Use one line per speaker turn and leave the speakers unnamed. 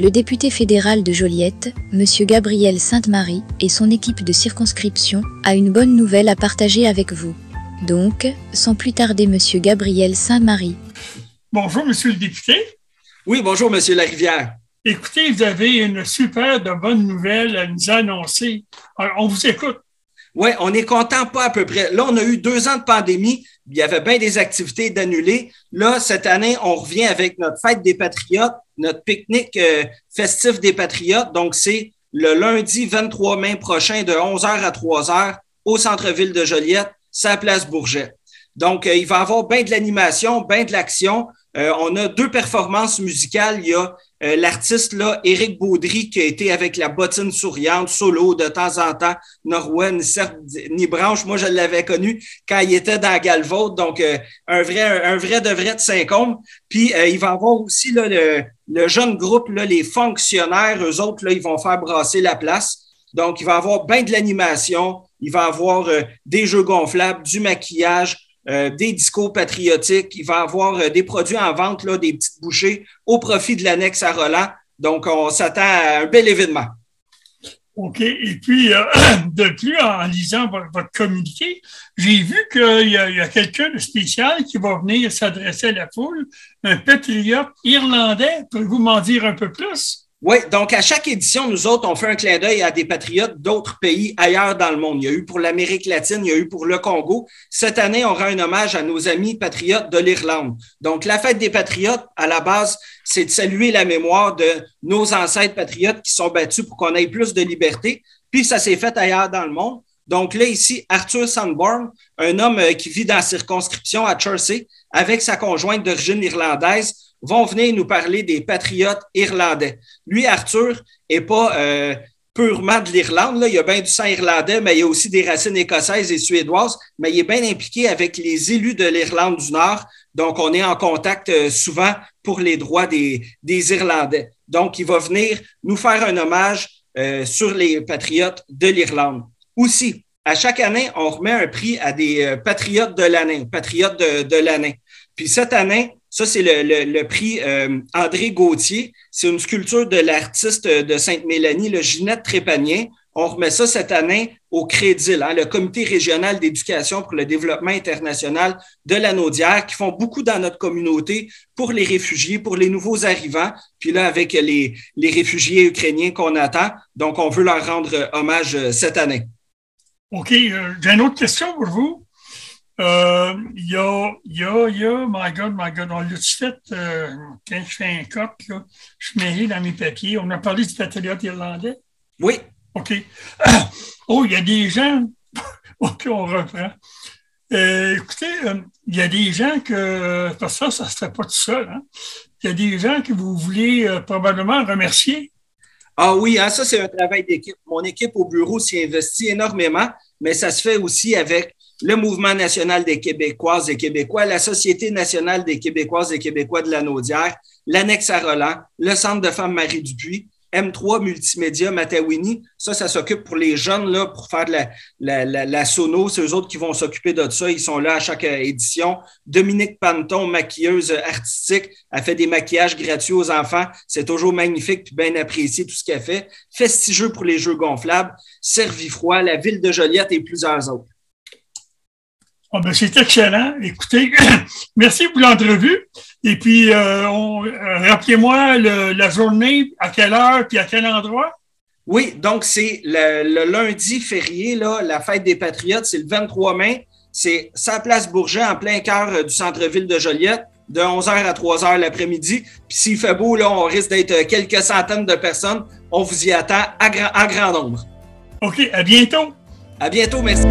Le député fédéral de Joliette, M. Gabriel Sainte-Marie, et son équipe de circonscription a une bonne nouvelle à partager avec vous. Donc, sans plus tarder, M. Gabriel Sainte-Marie.
Bonjour, Monsieur le député.
Oui, bonjour, M. Larivière.
Écoutez, vous avez une super de bonne nouvelle à nous annoncer. Alors, on vous écoute.
Oui, on est content, pas à peu près. Là, on a eu 2 ans de pandémie. Il y avait bien des activités d'annulées. Là, cette année, on revient avec notre fête des Patriotes, notre pique-nique festif des Patriotes. Donc, c'est le lundi 23 mai prochain de 11h à 3h au centre-ville de Joliette, c'est à Place Bourget. Donc, il va y avoir bien de l'animation, bien de l'action. On a 2 performances musicales. Il y a l'artiste là, Éric Baudry qui a été avec la bottine souriante, solo de temps en temps, Norway, ni branche. Moi, je l'avais connu quand il était dans Galvaude, donc un vrai de Saint-Côme. Puis, il va y avoir aussi là, le jeune groupe, là, les fonctionnaires, eux autres, là, ils vont faire brasser la place. Donc, il va y avoir bien de l'animation, il va y avoir des jeux gonflables, du maquillage, des discours patriotiques. Il va y avoir des produits en vente, là, des petites bouchées au profit de l'annexe à Roland. Donc, on s'attend à un bel événement.
OK. Et puis, de plus, en lisant votre communiqué, j'ai vu qu'il y a quelqu'un de spécial qui va venir s'adresser à la foule, un patriote irlandais. Pouvez-vous m'en dire un peu plus?
Oui, donc à chaque édition, nous autres, on fait un clin d'œil à des patriotes d'autres pays ailleurs dans le monde. Il y a eu pour l'Amérique latine, il y a eu pour le Congo. Cette année, on rend un hommage à nos amis patriotes de l'Irlande. Donc, la fête des patriotes, à la base, c'est de saluer la mémoire de nos ancêtres patriotes qui sont battus pour qu'on ait plus de liberté. Puis, ça s'est fait ailleurs dans le monde. Donc là, ici, Arthur Sanborn, un homme qui vit dans la circonscription à Chelsea, avec sa conjointe d'origine irlandaise, vont venir nous parler des patriotes irlandais. Lui, Arthur, n'est pas purement de l'Irlande. Là. Il y a bien du sang irlandais, mais il y a aussi des racines écossaises et suédoises, mais il est bien impliqué avec les élus de l'Irlande du Nord. Donc, on est en contact souvent pour les droits des Irlandais. Donc, il va venir nous faire un hommage sur les patriotes de l'Irlande. Aussi, à chaque année, on remet un prix à des patriotes de l'année, patriotes de l'année. Puis cette année, ça, c'est le prix André Gauthier. C'est une sculpture de l'artiste de Sainte-Mélanie, le Ginette Trépanier. On remet ça cette année au Crédil, hein, le Comité régional d'éducation pour le développement international de la Naudière, qui font beaucoup dans notre communauté pour les réfugiés, pour les nouveaux arrivants. Puis là, avec les réfugiés ukrainiens qu'on attend, donc on veut leur rendre hommage cette année.
OK. J'ai une autre question pour vous. My God, on l'a-tu fait quand je fais un coq, là, je suis mêlé dans mes papiers. On a parlé du patriote irlandais?
Oui.
OK. Oh, il y a des gens... OK, on reprend. Écoutez, il y a des gens que... Parce que ça ne se fait pas tout seul. Hein? Il y a des gens que vous voulez probablement remercier.
Ah oui, hein, ça, c'est un travail d'équipe. Mon équipe au bureau s'y investit énormément, mais ça se fait aussi avec le Mouvement national des Québécoises et Québécois, la Société nationale des Québécoises et Québécois de la Naudière, l'annexe à Roland, le Centre de femmes Marie Dupuis, M3 Multimédia Matawini. Ça s'occupe pour les jeunes, là, pour faire de la sono. C'est eux autres qui vont s'occuper de ça. Ils sont là à chaque édition. Dominique Panton, maquilleuse artistique, a fait des maquillages gratuits aux enfants. C'est toujours magnifique puis bien apprécié tout ce qu'elle fait. Festigeux pour les jeux gonflables. Servifroid, la ville de Joliette et plusieurs autres.
Oh ben c'est excellent. Écoutez, merci pour l'entrevue. Et puis, rappelez-moi la journée, à quelle heure puis à quel endroit?
Oui, donc c'est le lundi férié, là, la fête des Patriotes, c'est le 23 mai. C'est sa place Bourget, en plein cœur du centre-ville de Joliette, de 11h à 3h l'après-midi. Puis s'il fait beau, là, on risque d'être quelques centaines de personnes. On vous y attend en grand nombre.
OK, à bientôt.
À bientôt, merci.